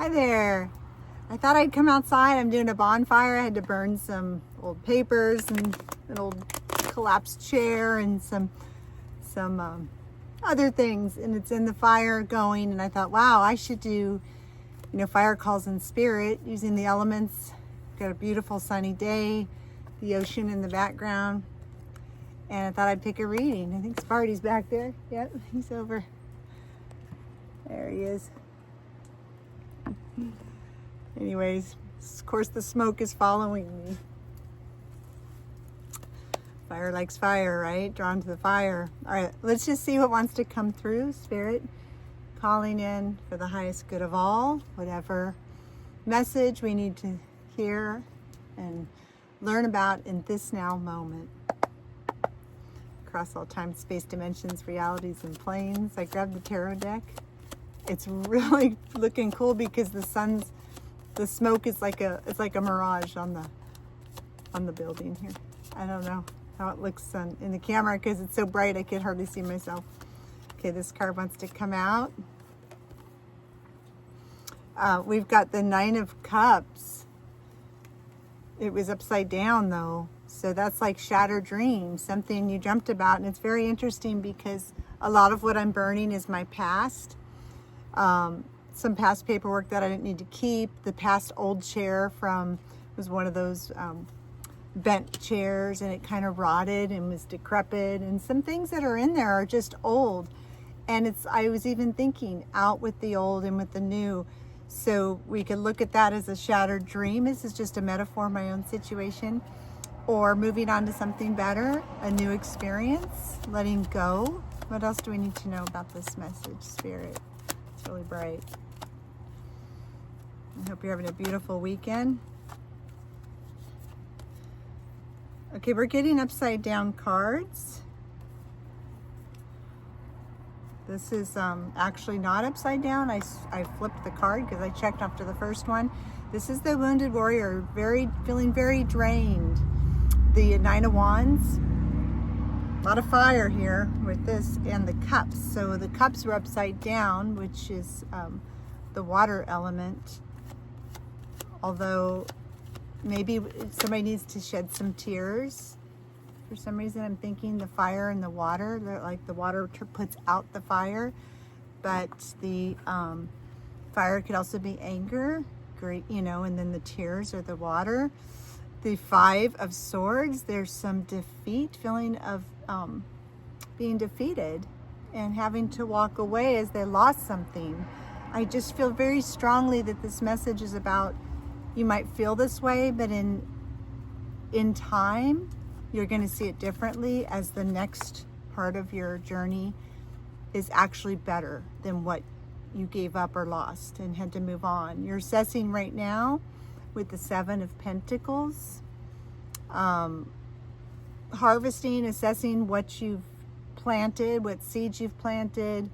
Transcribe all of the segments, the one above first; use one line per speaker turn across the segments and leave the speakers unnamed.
Hi there. I thought I'd come outside. I'm doing a bonfire. I had to burn some old papers and an old collapsed chair and some other things, and it's in the fire going. And I thought, wow, I should do, fire calls in spirit using the elements. Got a beautiful sunny day, the ocean in the background, and I thought I'd pick a reading. I think Sparty's back there. Yep, he's over. There he is. Anyways, of course the smoke is following me. Fire likes fire, right? Drawn to the fire. All right, let's just see what wants to come through. Spirit calling in for the highest good of all, whatever message we need to hear and learn about in this now moment. Across all time, space, dimensions, realities, and planes. I grabbed the tarot deck. It's really looking cool because the smoke is like a mirage on the building here. I don't know how it looks in the camera because it's so bright I can hardly see myself. Okay, this card wants to come out. We've got the Nine of Cups. It was upside down though, so that's like shattered dreams, something you dreamt about. And it's very interesting because a lot of what I'm burning is my past. Some past paperwork that I didn't need to keep. The past old chair was one of those bent chairs, and it kind of rotted and was decrepit, and some things that are in there are just old. And I was even thinking out with the old and with the new. So we could look at that as a shattered dream. This is just a metaphor of my own situation, or moving on to something better, a new experience, letting go. What else do we need to know about this message, Spirit? It's really bright. I hope you're having a beautiful weekend. Okay, we're getting upside down cards. This is actually not upside down. I flipped the card because I checked after the first one. This is the Wounded Warrior, feeling very drained. The Nine of Wands. A lot of fire here with this, and the cups. So the cups are upside down, which is the water element. Although maybe somebody needs to shed some tears. For some reason, I'm thinking the fire and the water, like the water puts out the fire, but the fire could also be anger, great, and then the tears are the water. The Five of Swords, there's some defeat, feeling of being defeated and having to walk away as they lost something. I just feel very strongly that this message is about, you might feel this way, but in time, you're going to see it differently as the next part of your journey is actually better than what you gave up or lost and had to move on. You're assessing right now with the Seven of Pentacles, harvesting, assessing what you've planted, what seeds you've planted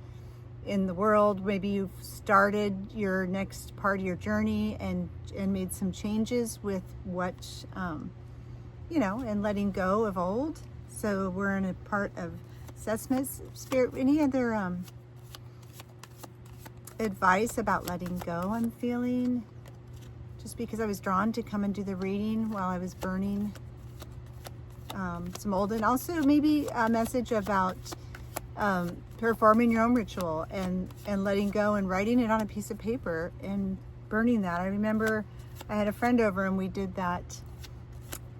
in the world. Maybe you've started your next part of your journey and made some changes with what, and letting go of old. So we're in a part of assessment. Spirit, any other advice about letting go I'm feeling? Just because I was drawn to come and do the reading while I was burning some old, and also maybe a message about performing your own ritual and letting go and writing it on a piece of paper and burning that. I remember I had a friend over and we did that,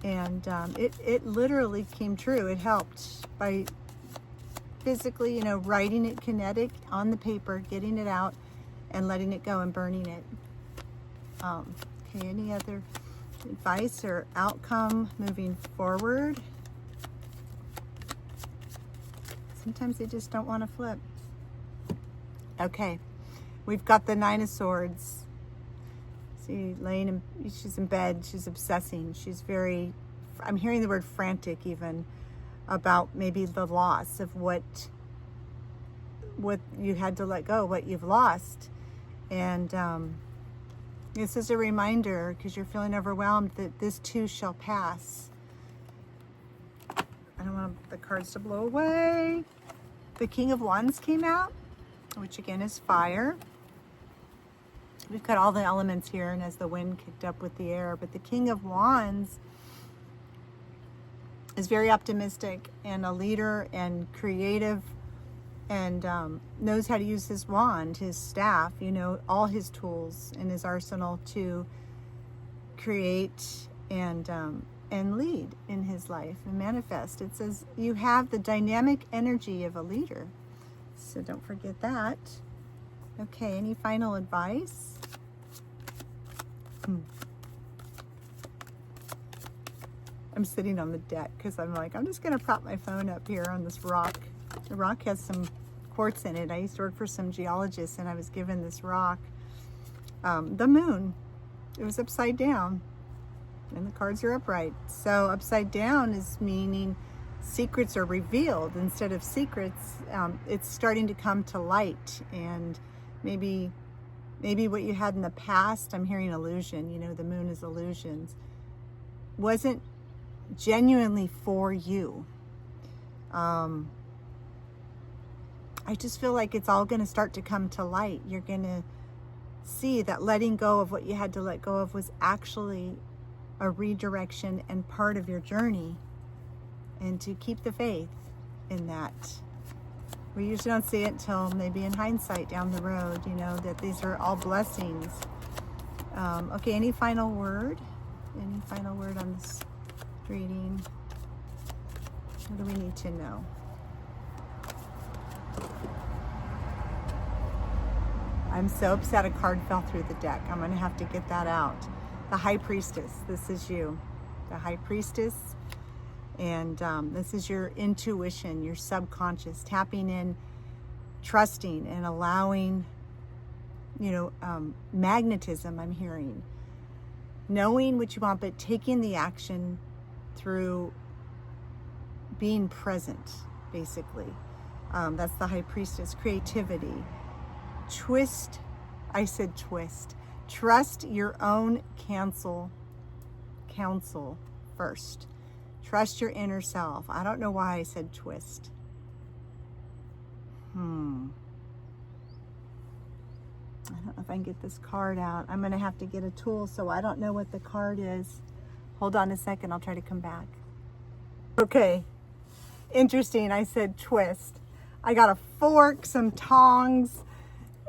and it literally came true. It helped by physically, writing it kinetic on the paper, getting it out and letting it go and burning it. Okay, any other advice or outcome moving forward? Sometimes they just don't want to flip. Okay, we've got the Nine of Swords. See, she's in bed, she's obsessing. She's very, I'm hearing the word frantic even, about maybe the loss of what you had to let go, what you've lost. And this is a reminder, because you're feeling overwhelmed, that this too shall pass. I don't want the cards to blow away. The King of Wands came out, which again is fire. we've got all the elements here, and as the wind kicked up with the air. But the King of Wands is very optimistic and a leader and creative, and knows how to use his wand, his staff, you know, all his tools in his arsenal to create and lead in his life and manifest. It says you have the dynamic energy of a leader, so don't forget that. Okay, any final advice? I'm sitting on the deck because I'm like, I'm just going to prop my phone up here on this rock. The rock has some quartz in it. I used to work for some geologists, and I was given this rock. The moon, it was upside down, and the cards are upright. So upside down is meaning secrets are revealed. Instead of secrets, it's starting to come to light. And maybe what you had in the past, I'm hearing illusion, you know, the moon is illusions, wasn't genuinely for you. I just feel like it's all going to start to come to light. You're going to see that letting go of what you had to let go of was actually a redirection and part of your journey, and to keep the faith in that. We usually don't see it until maybe in hindsight down the road, you know, that these are all blessings. Okay, any final word? Any final word on this reading? What do we need to know? I'm so upset a card fell through the deck. I'm going to have to get that out. The High Priestess. This is you. The High Priestess. And this is your intuition, your subconscious, tapping in, trusting, and allowing, you know, magnetism, I'm hearing. Knowing what you want, but taking the action through being present, basically. That's the High Priestess. Creativity. Twist. I said twist. Trust your own counsel first. Trust your inner self. I don't know why I said twist. I don't know if I can get this card out. I'm going to have to get a tool, so I don't know what the card is. Hold on a second. I'll try to come back. Okay. Interesting. I said twist. I got a fork, some tongs,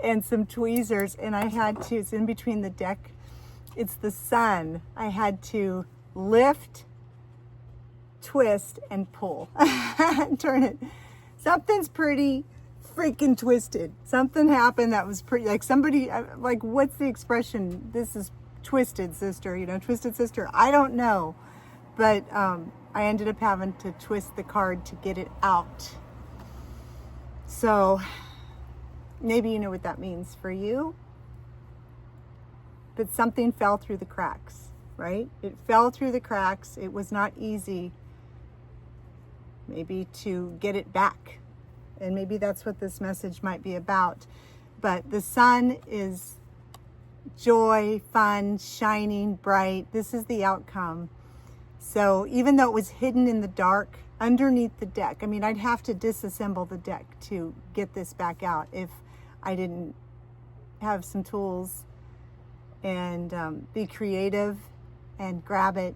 and some tweezers, and I had to, it's in between the deck. It's the sun. I had to lift, twist, and pull. Turn it. Something's pretty freaking twisted. Something happened that was pretty, like somebody, like, what's the expression? This is twisted, sister, you know, twisted sister. I don't know. But I ended up having to twist the card to get it out. So maybe you know what that means for you. But something fell through the cracks, right? It fell through the cracks. It was not easy, maybe, to get it back. And maybe that's what this message might be about. But the sun is joy, fun, shining, bright. This is the outcome. So even though it was hidden in the dark underneath the deck, I mean, I'd have to disassemble the deck to get this back out if I didn't have some tools and be creative and grab it,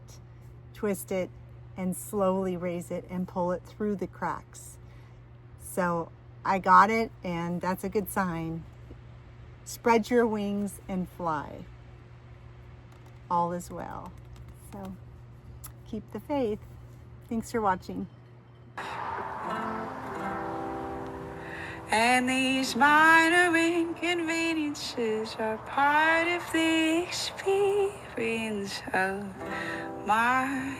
twist it, and slowly raise it and pull it through the cracks. So I got it, and that's a good sign. Spread your wings and fly. All is well. So keep the faith. Thanks for watching.
And these minor inconveniences are part of the experience of my